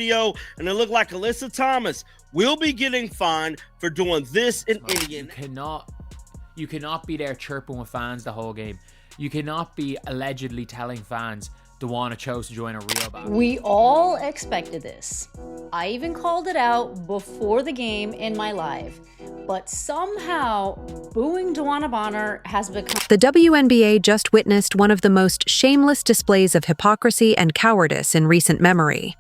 video, and it looked like Alyssa Thomas will be getting fined for doing this in Indiana. You cannot be there chirping with fans the whole game. You cannot be allegedly telling fans DeWanna chose to join a real battle. We all expected this. I even called it out before the game in my live. But somehow, booing DeWanna Bonner has become... The WNBA just witnessed one of the most shameless displays of hypocrisy and cowardice in recent memory.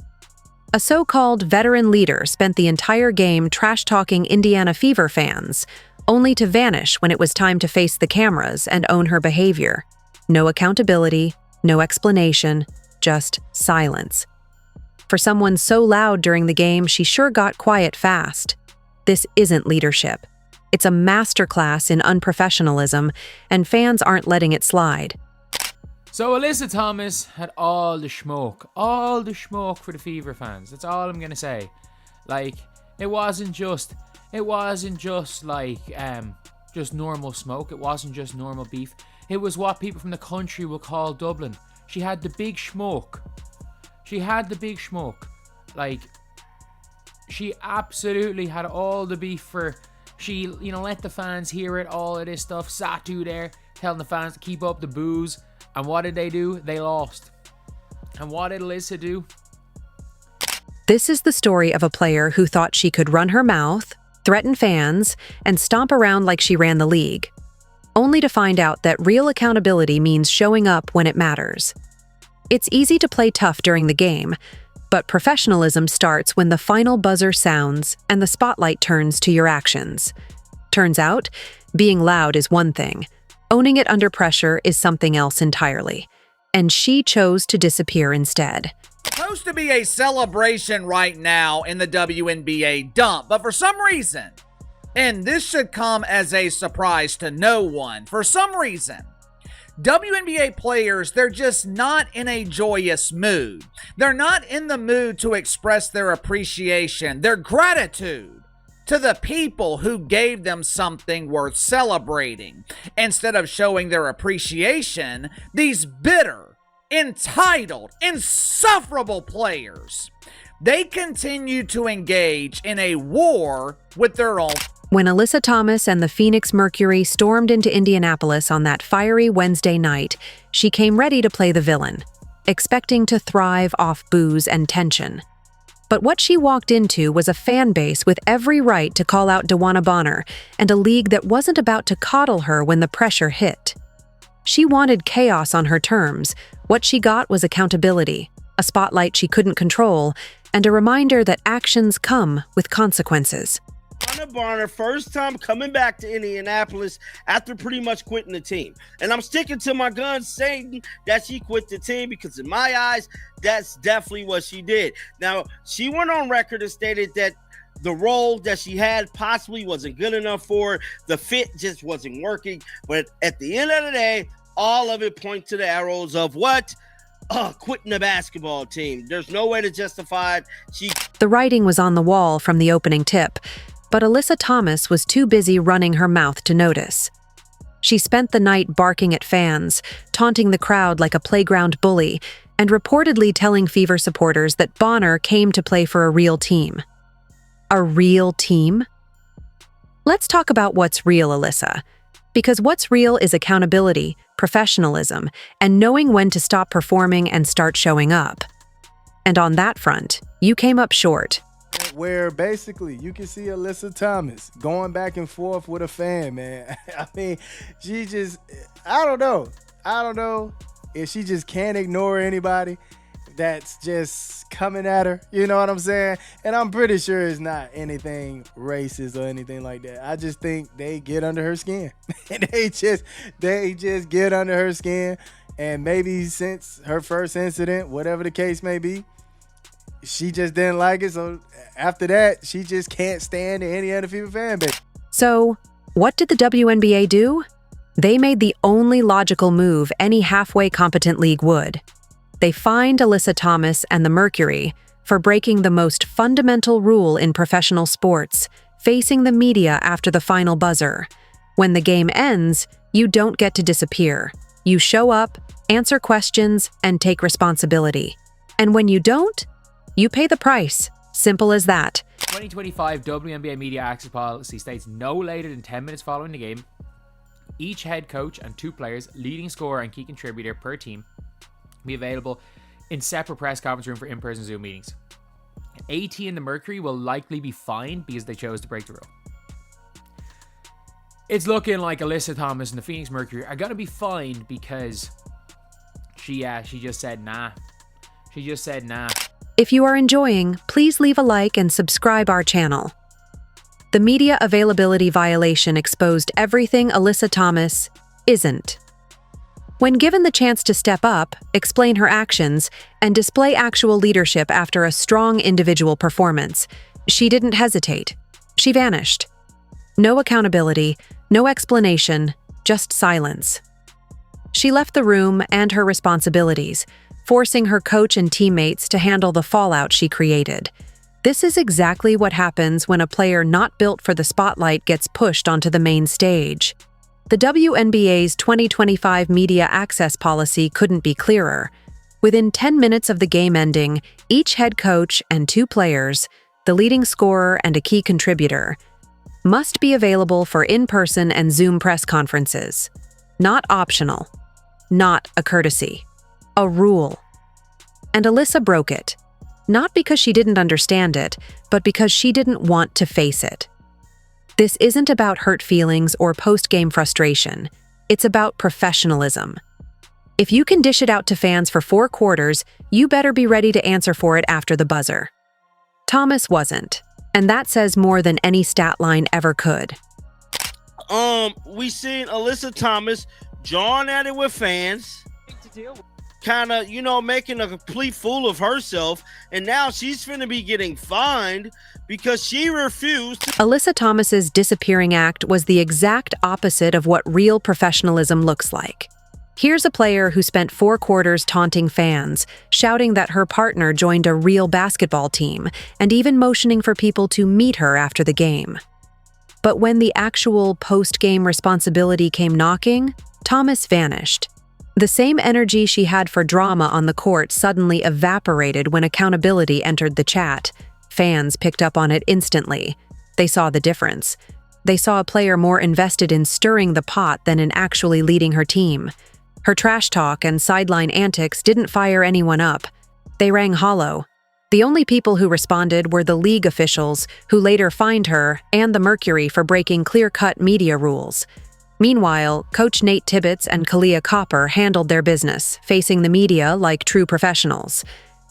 A so-called veteran leader spent the entire game trash-talking Indiana Fever fans, only to vanish when it was time to face the cameras and own her behavior. No accountability, no explanation, just silence. For someone so loud during the game, she sure got quiet fast. This isn't leadership. It's a masterclass in unprofessionalism, and fans aren't letting it slide. So Alyssa Thomas had all the smoke for the Fever fans. That's all I'm gonna say. Like, it wasn't just like just normal smoke. It wasn't just normal beef. It was what people from the country will call Dublin. She had the big smoke. Like, she absolutely had all the beef for. She, let the fans hear it. All of this stuff. Satu there telling the fans to keep up the booze. And what did they do? They lost. And what did Alyssa do? This is the story of a player who thought she could run her mouth, threaten fans, and stomp around like she ran the league, only to find out that real accountability means showing up when it matters. It's easy to play tough during the game, but professionalism starts when the final buzzer sounds and the spotlight turns to your actions. Turns out, being loud is one thing. Owning it under pressure is something else entirely. And she chose to disappear instead. Supposed to be a celebration right now in the WNBA dump, but for some reason, and this should come as a surprise to no one, for some reason, WNBA players, they're just not in a joyous mood. They're not in the mood to express their appreciation, their gratitude to the people who gave them something worth celebrating. Instead of showing their appreciation, these bitter, entitled, insufferable players, they continue to engage in a war with their own. When Alyssa Thomas and the Phoenix Mercury stormed into Indianapolis on that fiery Wednesday night, she came ready to play the villain, expecting to thrive off booze and tension. But what she walked into was a fan base with every right to call out DeWanna Bonner and a league that wasn't about to coddle her when the pressure hit. She wanted chaos on her terms. What she got was accountability, a spotlight she couldn't control, and a reminder that actions come with consequences. DeWanna Bonner, first time coming back to Indianapolis after pretty much quitting the team. And I'm sticking to my guns saying that she quit the team because in my eyes, that's definitely what she did. Now, she went on record and stated that the role that she had possibly wasn't good enough for her. The fit just wasn't working. But at the end of the day, all of it points to the arrows of what? Quitting the basketball team. There's no way to justify it. The writing was on the wall from the opening tip, but Alyssa Thomas was too busy running her mouth to notice. She spent the night barking at fans, taunting the crowd like a playground bully, and reportedly telling Fever supporters that Bonner came to play for a real team. A real team? Let's talk about what's real, Alyssa. Because what's real is accountability, professionalism, and knowing when to stop performing and start showing up. And on that front, you came up short. Where basically you can see Alyssa Thomas going back and forth with a fan, man. I mean, she just, I don't know if she just can't ignore anybody that's just coming at her, you know what I'm saying? And I'm pretty sure it's not anything racist or anything like that. I just think they get under her skin. they just get under her skin. And maybe since her first incident, whatever the case may be, she just didn't like it. So after that, she just can't stand any other Fever fan base. So what did the WNBA do? They made the only logical move any halfway competent league would. They fined Alyssa Thomas and the Mercury for breaking the most fundamental rule in professional sports, facing the media after the final buzzer. When the game ends, you don't get to disappear. You show up, answer questions, and take responsibility. And when you don't, You pay the price. Simple as that. 2025 WNBA media access policy states no later than 10 minutes following the game, each head coach and 2 players, leading scorer and key contributor per team, be available in separate press conference room for in-person Zoom meetings. AT and the Mercury will likely be fined because they chose to break the rule. It's looking like Alyssa Thomas and the Phoenix Mercury are going to be fined because she just said nah. She just said nah. If you are enjoying, please leave a like and subscribe our channel. The media availability violation exposed everything Alyssa Thomas isn't. When given the chance to step up, explain her actions, and display actual leadership after a strong individual performance, she didn't hesitate. She vanished. No accountability, no explanation, just silence. She left the room and her responsibilities, forcing her coach and teammates to handle the fallout she created. This is exactly what happens when a player not built for the spotlight gets pushed onto the main stage. The WNBA's 2025 media access policy couldn't be clearer. Within 10 minutes of the game ending, each head coach and 2 players, the leading scorer and a key contributor, must be available for in-person and Zoom press conferences. Not optional. Not a courtesy. A rule. And Alyssa broke it. Not because she didn't understand it, but because she didn't want to face it. This isn't about hurt feelings or post-game frustration. It's about professionalism. If you can dish it out to fans for 4 quarters, you better be ready to answer for it after the buzzer. Thomas wasn't, and that says more than any stat line ever could. We seen Alyssa Thomas jawing at it with fans, kind of, making a complete fool of herself, and now she's finna be getting fined because she refused to. Alyssa Thomas's disappearing act was the exact opposite of what real professionalism looks like. Here's a player who spent 4 quarters taunting fans, shouting that her partner joined a real basketball team, and even motioning for people to meet her after the game. But when the actual post-game responsibility came knocking, Thomas vanished. The same energy she had for drama on the court suddenly evaporated when accountability entered the chat. Fans picked up on it instantly. They saw the difference. They saw a player more invested in stirring the pot than in actually leading her team. Her trash talk and sideline antics didn't fire anyone up. They rang hollow. The only people who responded were the league officials, who later fined her and the Mercury for breaking clear-cut media rules. Meanwhile, Coach Nate Tibbetts and Kalia Copper handled their business, facing the media like true professionals.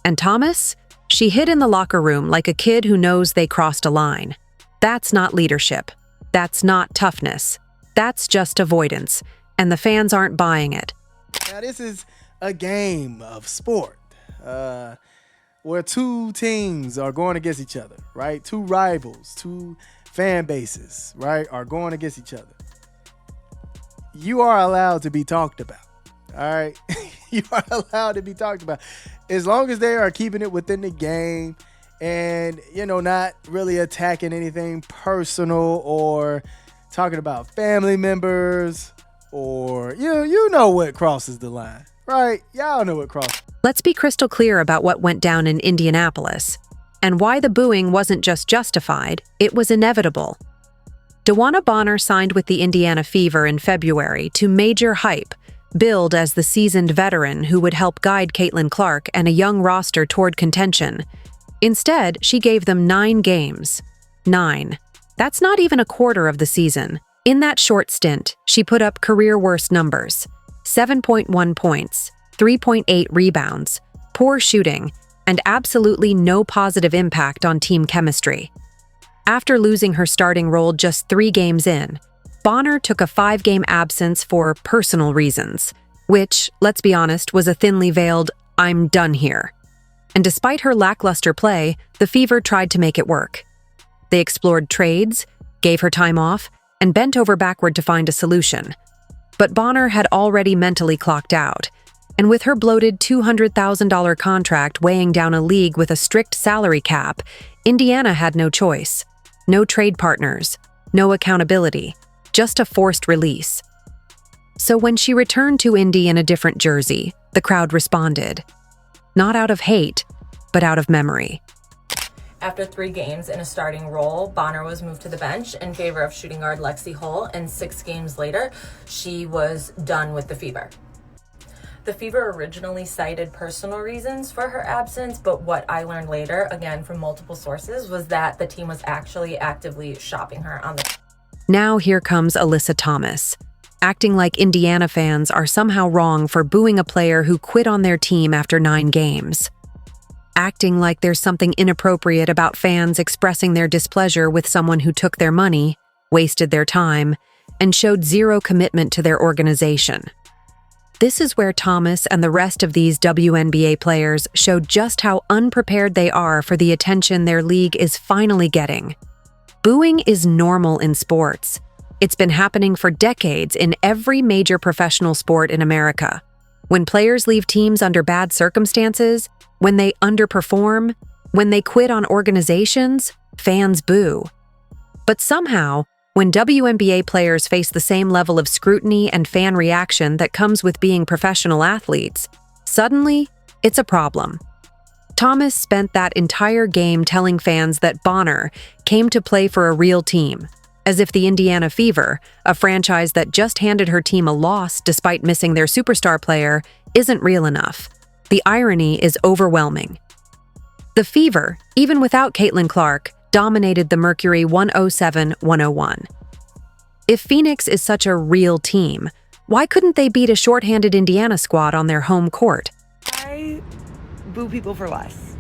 And Thomas? She hid in the locker room like a kid who knows they crossed a line. That's not leadership. That's not toughness. That's just avoidance. And the fans aren't buying it. Now, this is a game of sport where 2 teams are going against each other, right? 2 rivals, 2 fan bases, right, are going against each other. You are allowed to be talked about, all right? You are allowed to be talked about as long as they are keeping it within the game and, not really attacking anything personal or talking about family members or, you know what crosses the line, right? Y'all know what crosses. Let's be crystal clear about what went down in Indianapolis and why the booing wasn't just justified, it was inevitable. DeWanna Bonner signed with the Indiana Fever in February to major hype, billed as the seasoned veteran who would help guide Caitlin Clark and a young roster toward contention. Instead, she gave them 9 games. 9. That's not even a quarter of the season. In that short stint, she put up career-worst numbers: 7.1 points, 3.8 rebounds, poor shooting, and absolutely no positive impact on team chemistry. After losing her starting role just 3 games in, Bonner took a 5-game absence for personal reasons, which, let's be honest, was a thinly veiled, "I'm done here." And despite her lackluster play, the Fever tried to make it work. They explored trades, gave her time off, and bent over backward to find a solution. But Bonner had already mentally clocked out, and with her bloated $200,000 contract weighing down a league with a strict salary cap, Indiana had no choice. No trade partners, no accountability, just a forced release. So when she returned to Indy in a different jersey, the crowd responded. Not out of hate, but out of memory. After 3 games in a starting role, Bonner was moved to the bench in favor of shooting guard Lexi Hull, and 6 games later, she was done with the Fever. The Fever originally cited personal reasons for her absence, but what I learned later, again from multiple sources, was that the team was actually actively shopping her on the... Now here comes Alyssa Thomas, acting like Indiana fans are somehow wrong for booing a player who quit on their team after 9 games. Acting like there's something inappropriate about fans expressing their displeasure with someone who took their money, wasted their time, and showed zero commitment to their organization. This is where Thomas and the rest of these WNBA players showed just how unprepared they are for the attention their league is finally getting. Booing is normal in sports. It's been happening for decades in every major professional sport in America. When players leave teams under bad circumstances, when they underperform, when they quit on organizations, fans boo. But somehow, when WNBA players face the same level of scrutiny and fan reaction that comes with being professional athletes, suddenly, it's a problem. Thomas spent that entire game telling fans that Bonner came to play for a real team, as if the Indiana Fever, a franchise that just handed her team a loss despite missing their superstar player, isn't real enough. The irony is overwhelming. The Fever, even without Caitlin Clark, dominated the Mercury 107-101. If Phoenix is such a real team, why couldn't they beat a shorthanded Indiana squad on their home court? I boo people for less.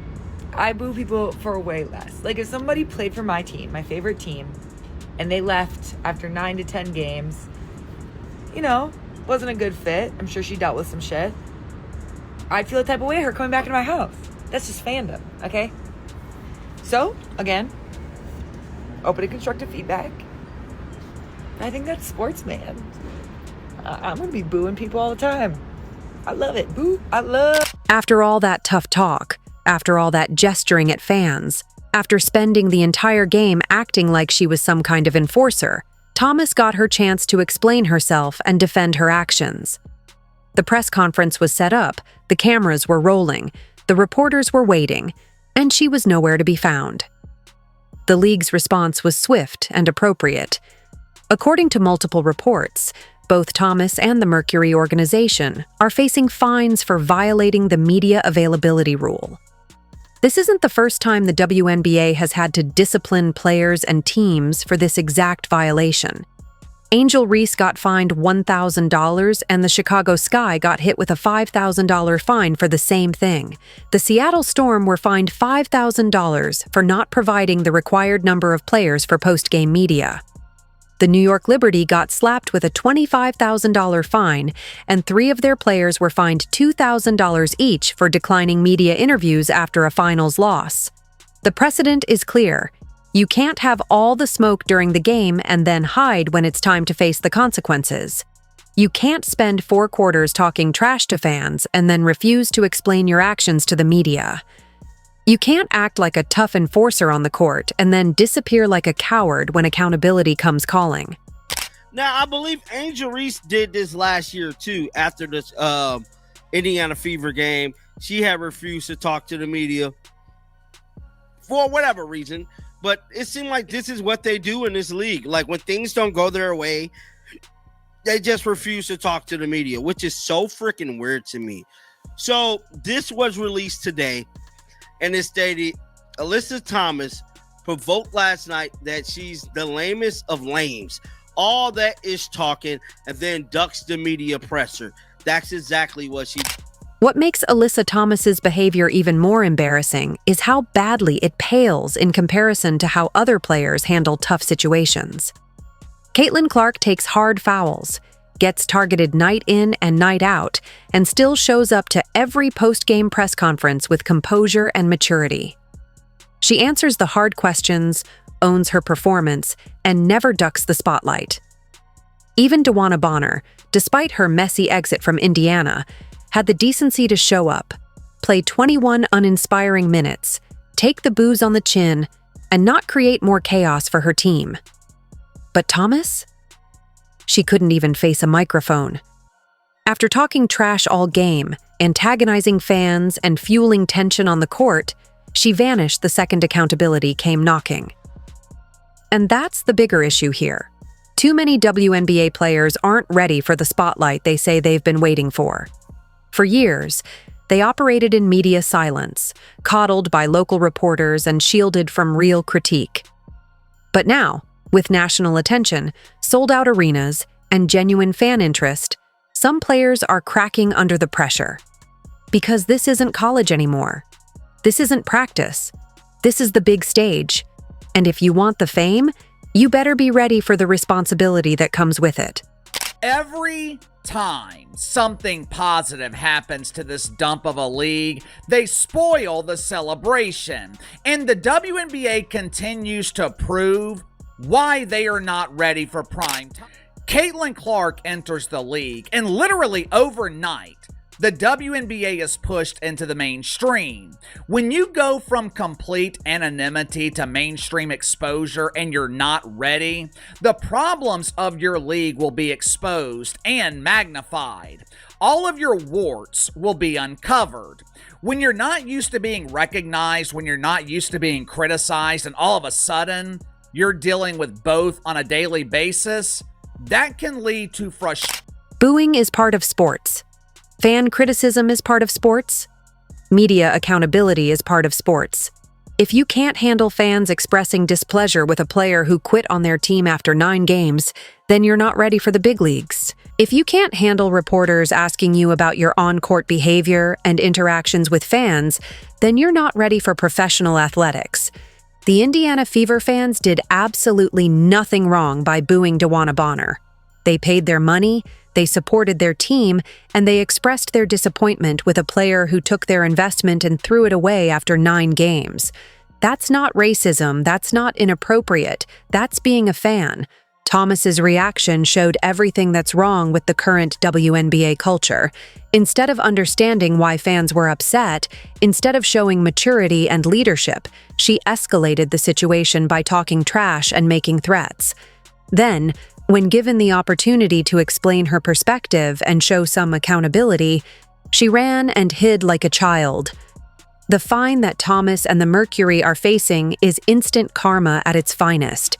I boo people for way less. Like if somebody played for my team, my favorite team, and they left after 9 to 10 games, wasn't a good fit. I'm sure she dealt with some shit. I'd feel the type of way her coming back into my house. That's just fandom, okay? So, again, open to constructive feedback. I think that's sports, man. I'm going to be booing people all the time. I love it. Boo. I love... After all that tough talk, after all that gesturing at fans, after spending the entire game acting like she was some kind of enforcer, Thomas got her chance to explain herself and defend her actions. The press conference was set up, the cameras were rolling, the reporters were waiting, and she was nowhere to be found. The league's response was swift and appropriate. According to multiple reports, both Thomas and the Mercury organization are facing fines for violating the media availability rule. This isn't the first time the WNBA has had to discipline players and teams for this exact violation. Angel Reese got fined $1,000 and the Chicago Sky got hit with a $5,000 fine for the same thing. The Seattle Storm were fined $5,000 for not providing the required number of players for post-game media. The New York Liberty got slapped with a $25,000 fine, and 3 of their players were fined $2,000 each for declining media interviews after a finals loss. The precedent is clear. You can't have all the smoke during the game and then hide when it's time to face the consequences. You can't spend 4 quarters talking trash to fans and then refuse to explain your actions to the media. You can't act like a tough enforcer on the court and then disappear like a coward when accountability comes calling. Now, I believe Angel Reese did this last year, too, after this Indiana Fever game. She had refused to talk to the media for whatever reason. But it seemed like this is what they do in this league. Like when things don't go their way, they just refuse to talk to the media, which is so freaking weird to me. So this was released today, and it stated Alyssa Thomas provoked last night that she's the lamest of lames. All that is talking and then ducks the media presser. That's exactly what she... What makes Alyssa Thomas's behavior even more embarrassing is how badly it pales in comparison to how other players handle tough situations. Caitlin Clark takes hard fouls, gets targeted night in and night out, and still shows up to every post-game press conference with composure and maturity. She answers the hard questions, owns her performance, and never ducks the spotlight. Even DeWanna Bonner, despite her messy exit from Indiana, had the decency to show up, play 21 uninspiring minutes, take the boos on the chin, and not create more chaos for her team. But Thomas? She couldn't even face a microphone. After talking trash all game, antagonizing fans, and fueling tension on the court, she vanished the second accountability came knocking. And that's the bigger issue here. Too many WNBA players aren't ready for the spotlight they say they've been waiting for. For years, they operated in media silence, coddled by local reporters and shielded from real critique. But now, with national attention, sold-out arenas, and genuine fan interest, some players are cracking under the pressure. Because this isn't college anymore. This isn't practice. This is the big stage. And if you want the fame, you better be ready for the responsibility that comes with it. Every time something positive happens to this dump of a league, they spoil the celebration. And the WNBA continues to prove why they are not ready for prime time. Caitlin Clark enters the league, and literally overnight, the WNBA is pushed into the mainstream. When you go from complete anonymity to mainstream exposure and you're not ready, the problems of your league will be exposed and magnified. All of your warts will be uncovered. When you're not used to being recognized, when you're not used to being criticized, and all of a sudden you're dealing with both on a daily basis, that can lead to frustration. Booing is part of sports. Fan criticism is part of sports. Media accountability is part of sports. If you can't handle fans expressing displeasure with a player who quit on their team after 9 games, then you're not ready for the big leagues. If you can't handle reporters asking you about your on-court behavior and interactions with fans, then you're not ready for professional athletics. The Indiana Fever fans did absolutely nothing wrong by booing DeWanna Bonner. They paid their money, they supported their team, and they expressed their disappointment with a player who took their investment and threw it away after 9 games. That's not racism, that's not inappropriate, that's being a fan. Thomas's reaction showed everything that's wrong with the current WNBA culture. Instead of understanding why fans were upset, instead of showing maturity and leadership, she escalated the situation by talking trash and making threats. Then, when given the opportunity to explain her perspective and show some accountability, she ran and hid like a child. The fine that Thomas and the Mercury are facing is instant karma at its finest.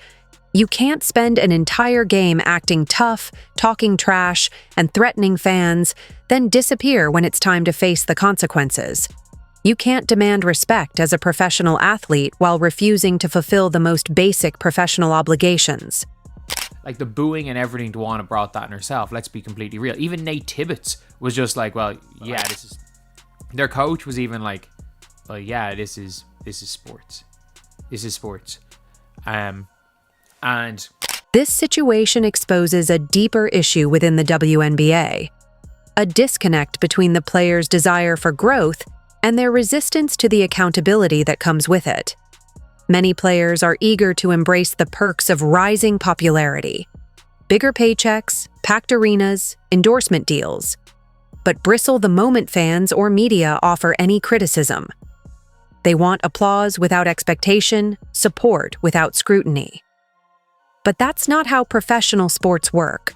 You can't spend an entire game acting tough, talking trash, and threatening fans, then disappear when it's time to face the consequences. You can't demand respect as a professional athlete while refusing to fulfill the most basic professional obligations. Like the booing and everything, DeWanna brought that in herself. Let's be completely real. Even Nate Tibbetts was just like, well, yeah, this is... Their coach was even like, well, yeah, this is sports. This is sports. And this situation exposes a deeper issue within the WNBA, a disconnect between the players' desire for growth and their resistance to the accountability that comes with it. Many players are eager to embrace the perks of rising popularity, bigger paychecks, packed arenas, endorsement deals, but bristle the moment fans or media offer any criticism. They want applause without expectation, support without scrutiny. But that's not how professional sports work.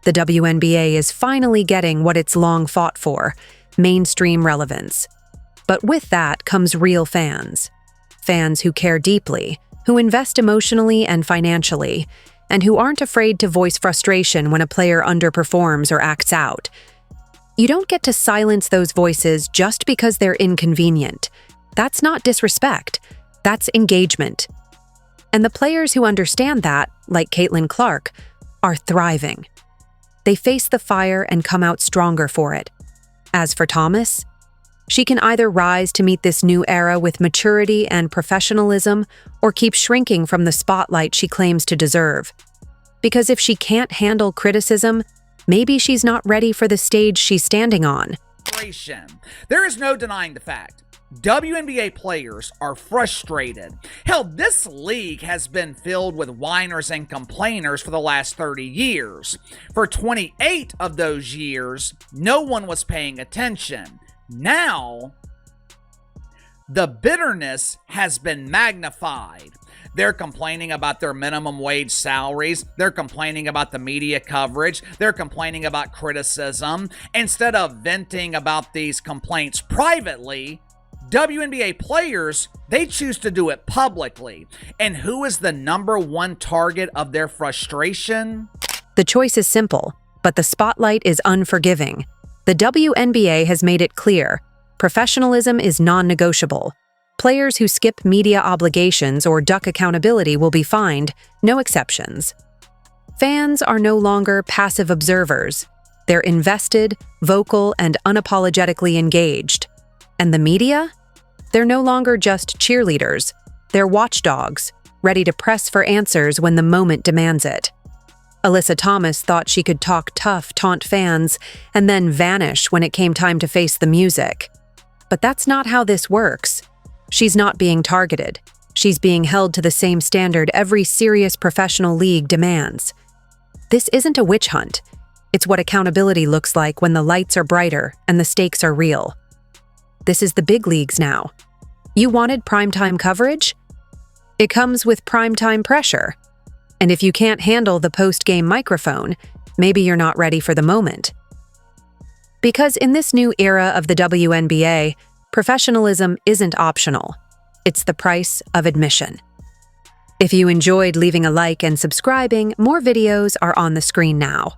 The WNBA is finally getting what it's long fought for, mainstream relevance. But with that comes real fans. Fans who care deeply, who invest emotionally and financially, and who aren't afraid to voice frustration when a player underperforms or acts out. You don't get to silence those voices just because they're inconvenient. That's not disrespect. That's engagement. And the players who understand that, like Caitlin Clark, are thriving. They face the fire and come out stronger for it. As for Thomas, she can either rise to meet this new era with maturity and professionalism or keep shrinking from the spotlight she claims to deserve. Because if she can't handle criticism, maybe she's not ready for the stage she's standing on. There is no denying the fact. WNBA players are frustrated. Hell, this league has been filled with whiners and complainers for the last 30 years. For 28 of those years, no one was paying attention. Now, the bitterness has been magnified. They're complaining about their minimum wage salaries. They're complaining about the media coverage. They're complaining about criticism. Instead of venting about these complaints privately, WNBA players, they choose to do it publicly. And who is the number one target of their frustration? The choice is simple, but the spotlight is unforgiving. The WNBA has made it clear. Professionalism is non-negotiable. Players who skip media obligations or duck accountability will be fined, no exceptions. Fans are no longer passive observers. They're invested, vocal, and unapologetically engaged. And the media? They're no longer just cheerleaders. They're watchdogs, ready to press for answers when the moment demands it. Alyssa Thomas thought she could talk tough, taunt fans, and then vanish when it came time to face the music. But that's not how this works. She's not being targeted. She's being held to the same standard every serious professional league demands. This isn't a witch hunt. It's what accountability looks like when the lights are brighter and the stakes are real. This is the big leagues now. You wanted primetime coverage? It comes with primetime pressure. And if you can't handle the post-game microphone, maybe you're not ready for the moment. Because in this new era of the WNBA, professionalism isn't optional. It's the price of admission. If you enjoyed leaving a like and subscribing, more videos are on the screen now.